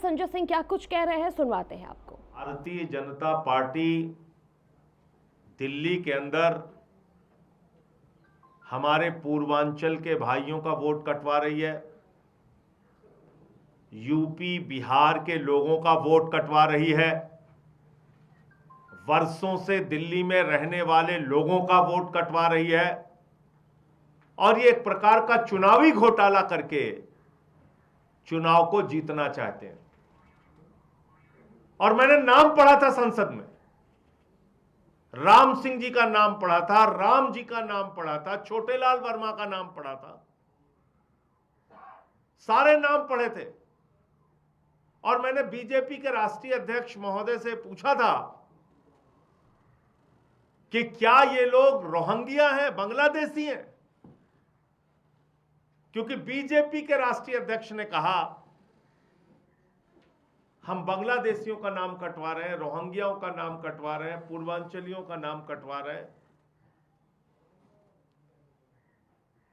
संजय सिंह क्या कुछ कह रहे हैं, सुनवाते हैं आपको। भारतीय जनता पार्टी दिल्ली के अंदर हमारे पूर्वांचल के भाइयों का वोट कटवा रही है, यूपी बिहार के लोगों का वोट कटवा रही है, वर्षों से दिल्ली में रहने वाले लोगों का वोट कटवा रही है और ये एक प्रकार का चुनावी घोटाला करके चुनाव को जीतना चाहते हैं। और मैंने नाम पढ़ा था संसद में, राम सिंह जी का नाम पढ़ा था, राम जी का नाम पढ़ा था, छोटेलाल वर्मा का नाम पढ़ा था, सारे नाम पढ़े थे। और मैंने बीजेपी के राष्ट्रीय अध्यक्ष महोदय से पूछा था कि क्या ये लोग रोहिंग्या हैं, बांग्लादेशी हैं? क्योंकि बीजेपी के राष्ट्रीय अध्यक्ष ने कहा हम बांग्लादेशियों का नाम कटवा रहे हैं, रोहिंग्याओं का नाम कटवा रहे हैं, पूर्वांचलियों का नाम कटवा रहे हैं।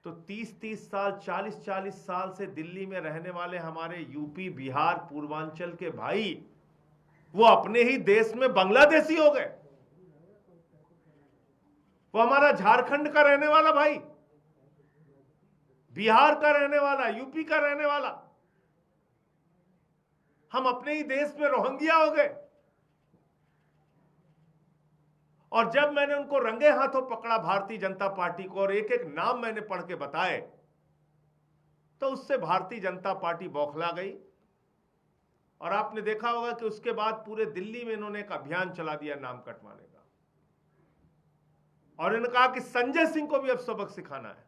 तो 30-30 साल, 40-40 साल से दिल्ली में रहने वाले हमारे यूपी बिहार पूर्वांचल के भाई वो अपने ही देश में बांग्लादेशी हो गए। वो हमारा झारखंड का रहने वाला भाई, बिहार का रहने वाला, यूपी का रहने वाला, हम अपने ही देश में रोहिंग्या हो गए। और जब मैंने उनको रंगे हाथों पकड़ा भारतीय जनता पार्टी को और एक एक नाम मैंने पढ़ के बताए, तो उससे भारतीय जनता पार्टी बौखला गई। और आपने देखा होगा कि उसके बाद पूरे दिल्ली में इन्होंने एक अभियान चला दिया नाम कटवाने का, और इन्होंने कहा कि संजय सिंह को भी अब सबक सिखाना है।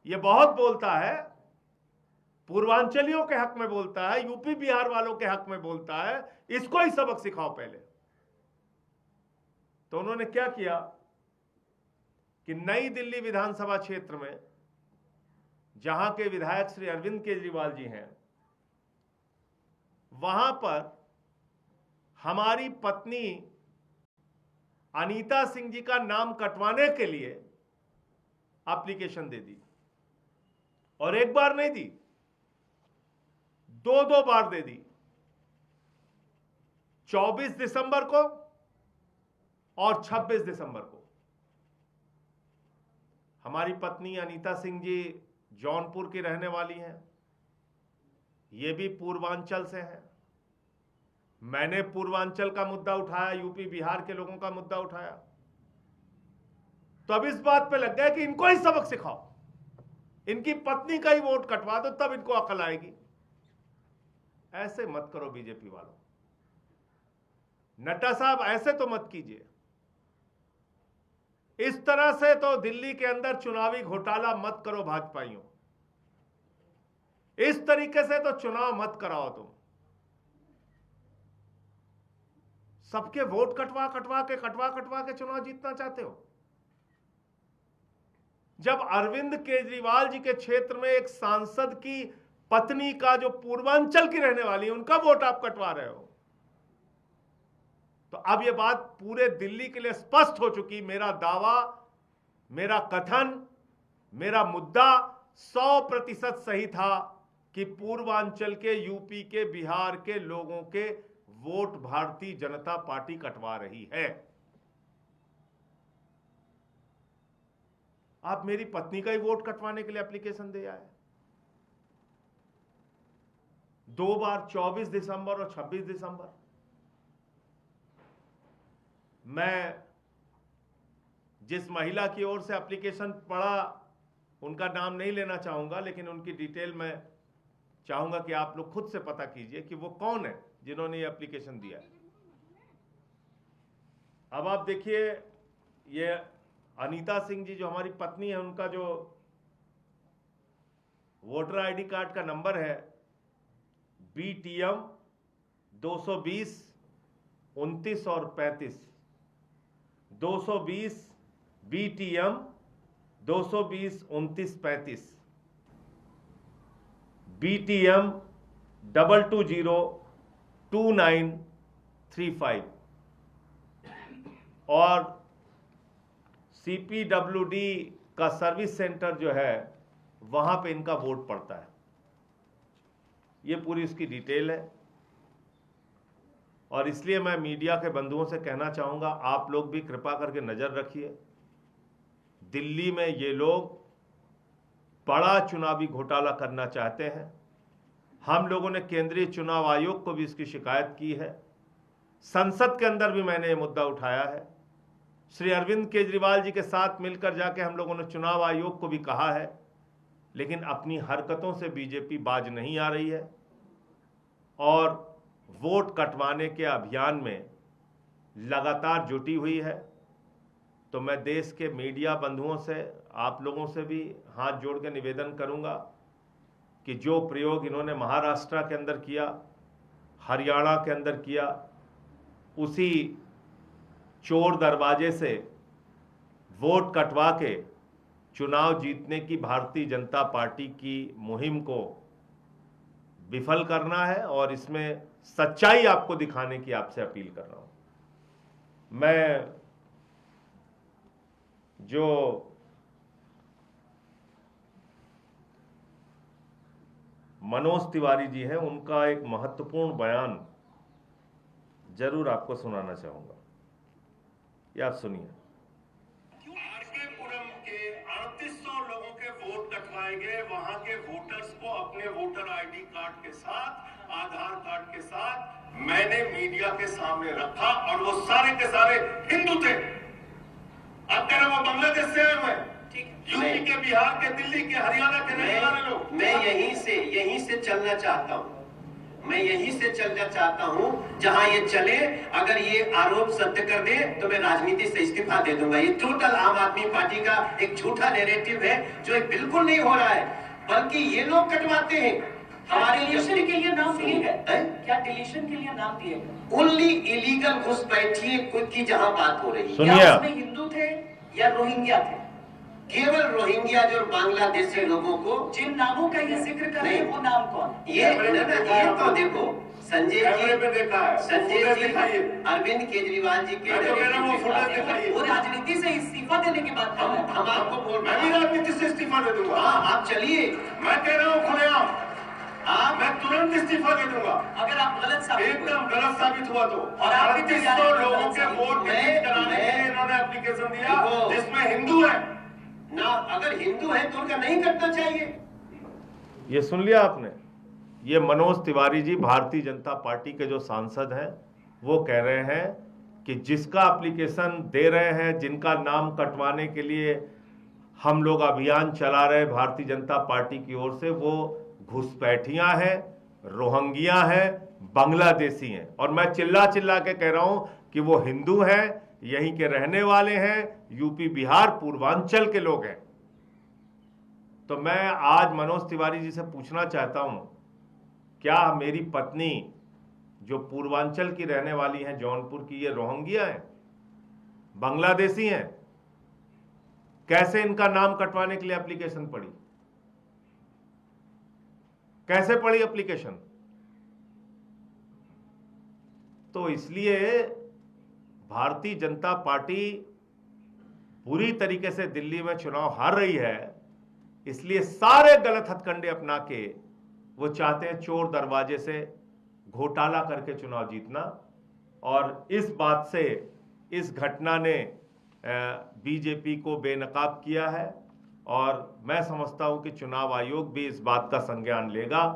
यह बहुत बोलता है, पूर्वांचलियों के हक में बोलता है, यूपी बिहार वालों के हक में बोलता है, इसको ही सबक सिखाओ पहले। तो उन्होंने क्या किया कि नई दिल्ली विधानसभा क्षेत्र में जहां के विधायक श्री अरविंद केजरीवाल जी हैं, वहां पर हमारी पत्नी अनीता सिंह जी का नाम कटवाने के लिए एप्लीकेशन दे दी। और एक बार नहीं दी, दो बार दे दी, 24 दिसंबर को और 26 दिसंबर को। हमारी पत्नी अनीता सिंह जी जौनपुर की रहने वाली हैं, ये भी पूर्वांचल से हैं। मैंने पूर्वांचल का मुद्दा उठाया, यूपी बिहार के लोगों का मुद्दा उठाया, तो अब इस बात पे लग गया कि इनको ही सबक सिखाओ, इनकी पत्नी का ही वोट कटवा दो, तब इनको अकल आएगी। ऐसे मत करो बीजेपी वालों, नड्डा साहब ऐसे तो मत कीजिए। इस तरह से तो दिल्ली के अंदर चुनावी घोटाला मत करो भाजपाइयों, इस तरीके से तो चुनाव मत कराओ तुम। सबके वोट कटवा कटवा के चुनाव जीतना चाहते हो। जब अरविंद केजरीवाल जी के क्षेत्र में एक सांसद की पत्नी का, जो पूर्वांचल की रहने वाली है, उनका वोट आप कटवा रहे हो, तो अब यह बात पूरे दिल्ली के लिए स्पष्ट हो चुकी। मेरा दावा, मेरा कथन, मेरा मुद्दा 100% सही था कि पूर्वांचल के, यूपी के, बिहार के लोगों के वोट भारतीय जनता पार्टी कटवा रही है। आप मेरी पत्नी का ही वोट कटवाने के लिए एप्लीकेशन दे आए, 2 बार, 24 दिसंबर और 26 दिसंबर। मैं जिस महिला की ओर से एप्लीकेशन पढ़ा, उनका नाम नहीं लेना चाहूंगा, लेकिन उनकी डिटेल मैं चाहूंगा कि आप लोग खुद से पता कीजिए कि वो कौन है जिन्होंने ये एप्लीकेशन दिया है। अब आप देखिए, ये अनीता सिंह जी जो हमारी पत्नी है, उनका जो वोटर आईडी कार्ड का नंबर है BTM 220 29 और 35, 220 BTM 220 29 35, BTM 220 2935 और CPWD का सर्विस सेंटर जो है, वहां पे इनका वोट पड़ता है। ये पूरी उसकी डिटेल है। और इसलिए मैं मीडिया के बंधुओं से कहना चाहूँगा, आप लोग भी कृपा करके नज़र रखिए। दिल्ली में ये लोग बड़ा चुनावी घोटाला करना चाहते हैं। हम लोगों ने केंद्रीय चुनाव आयोग को भी इसकी शिकायत की है। संसद के अंदर भी मैंने ये मुद्दा उठाया है। श्री अरविंद केजरीवाल जी के साथ मिलकर जाके हम लोगों ने चुनाव आयोग को भी कहा है, लेकिन अपनी हरकतों से बीजेपी बाज नहीं आ रही है और वोट कटवाने के अभियान में लगातार जुटी हुई है। तो मैं देश के मीडिया बंधुओं से, आप लोगों से भी हाथ जोड़ के निवेदन करूंगा कि जो प्रयोग इन्होंने महाराष्ट्र के अंदर किया, हरियाणा के अंदर किया, उसी चोर दरवाजे से वोट कटवा के चुनाव जीतने की भारतीय जनता पार्टी की मुहिम को विफल करना है और इसमें सच्चाई आपको दिखाने की आपसे अपील कर रहा हूं। मैं जो मनोज तिवारी जी हैं, उनका एक महत्वपूर्ण बयान जरूर आपको सुनाना चाहूंगा। ये आप सुनिए। आरकेपुरम के 3800 लोगों के वोट कटवाए गए। वहां के वोटर्स को अपने वोटर आईडी कार्ड के साथ, आधार कार्ड के साथ मैंने मीडिया के सामने रखा और वो सारे के सारे हिंदू थे। अब कह रहे वो बांग्लादेश से आए हुए, यूपी के, बिहार के, दिल्ली के, हरियाणा के रहने वाले लोग। मैं यहीं से चलना चाहता हूँ। मैं यहीं से चलना चाहता हूँ जहां ये चले। अगर ये आरोप सत्य कर दे तो मैं राजनीति से इस्तीफा दे दूंगा। ये टोटल आम आदमी पार्टी का एक झूठा नैरेटिव है जो बिल्कुल नहीं हो रहा है, बल्कि ये लोग कटवाते हैं। हमारे डिलीशन के लिए नाम दिए गए, क्या डिलीशन के लिए नाम दिए गए? ओनली इलीगल घुसपैठिए की जहां बात हो रही है, क्या उसमें हिंदू थे या रोहिंग्या थे? केवल रोहिंग्या जो बांग्लादेशी लोगों को, जिन नामों का ये जिक्र कर रहे हैं वो नाम कौन? ये तो देखो संजय जी, अरविंद केजरीवाल जी के, वो राजनीति से इस्तीफा देने की बात कर रहे हैं। हम आपको बोल मैं भी राजनीति से इस्तीफा दे दूंगा। आप चलिए, मैं कह रहा हूँ खुलेआम, मैं तुरंत इस्तीफा दे दूंगा अगर आप गलत एकदम गलत साबित हुआ तो। और आप 3800 लोगों के वोट डिलीट कराने के लिए इन्होंने एप्लीकेशन दिया जिसमें हिंदू है ना। अगर हिंदू है तो उनका नहीं करना चाहिए। ये सुन लिया आपने। ये मनोज तिवारी जी, भारतीय जनता पार्टी के जो सांसद हैं, वो कह रहे हैं कि जिसका एप्लीकेशन दे रहे हैं, जिनका नाम कटवाने के लिए हम लोग अभियान चला रहे भारतीय जनता पार्टी की ओर से, वो घुसपैठियां हैं, रोहिंग्या हैं, बांग्लादेशी हैं। और मैं चिल्ला चिल्ला के कह रहा हूं कि वो हिंदू हैं, यहीं के रहने वाले हैं, यूपी, बिहार, पूर्वांचल के लोग हैं। तो मैं आज मनोज तिवारी जी से पूछना चाहता हूं, क्या मेरी पत्नी जो पूर्वांचल की रहने वाली हैं, जौनपुर की, ये रोहिंग्या हैं, बांग्लादेशी हैं? कैसे इनका नाम कटवाने के लिए एप्लीकेशन पड़ी? कैसे पड़ी एप्लीकेशन? तो इसलिए भारतीय जनता पार्टी पूरी तरीके से दिल्ली में चुनाव हार रही है। इसलिए सारे गलत हथकंडे अपना के वो चाहते हैं चोर दरवाजे से घोटाला करके चुनाव जीतना। और इस बात से, इस घटना ने बीजेपी को बेनकाब किया है। और मैं समझता हूं कि चुनाव आयोग भी इस बात का संज्ञान लेगा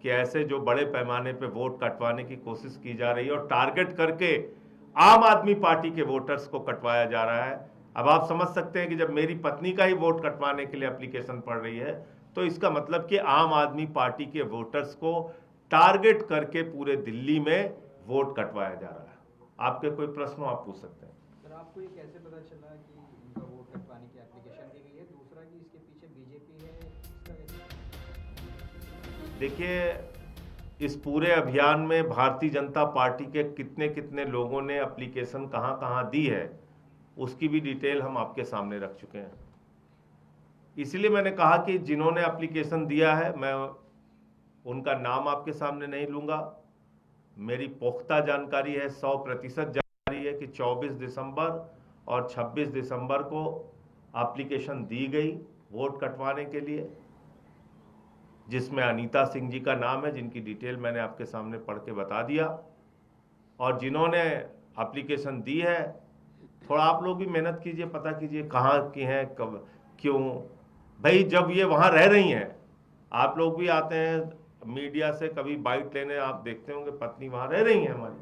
कि ऐसे जो बड़े पैमाने पे वोट कटवाने की कोशिश की जा रही है और टारगेट करके आम आदमी पार्टी के वोटर्स को कटवाया जा रहा है। अब आप समझ सकते हैं कि जब मेरी पत्नी का ही वोट कटवाने के लिए एप्लीकेशन पड़ रही है, तो इसका मतलब कि आम आदमी पार्टी के वोटर्स को टारगेट करके पूरे दिल्ली में वोट कटवाया जा रहा है। आपके कोई प्रश्न आप पूछ सकते हैं। सर, आपको ये कैसे पता चला कि इनका वोट कटवाने की एप्लीकेशन दी गई है? दूसरा कि इसके पीछे बीजेपी है, इसका कैसे? देखिए, इस पूरे अभियान में भारतीय जनता पार्टी के कितने कितने लोगों ने एप्लीकेशन कहां कहां दी है, उसकी भी डिटेल हम आपके सामने रख चुके हैं। इसलिए मैंने कहा कि जिन्होंने एप्लीकेशन दिया है, मैं उनका नाम आपके सामने नहीं लूंगा। मेरी पुख्ता जानकारी है, 100% जानकारी है कि 24 दिसंबर और 26 दिसंबर को एप्लीकेशन दी गई वोट कटवाने के लिए। जिसमें अनीता सिंह जी का नाम है, जिनकी डिटेल मैंने आपके सामने पढ़ के बता दिया। और जिन्होंने एप्लीकेशन दी है, थोड़ा आप लोग भी मेहनत कीजिए, पता कीजिए कहाँ की हैं, कब, क्यों। भाई जब ये वहाँ रह रही हैं, आप लोग भी आते हैं मीडिया से कभी बाइट लेने, आप देखते होंगे पत्नी वहाँ रह रही हैं हमारी,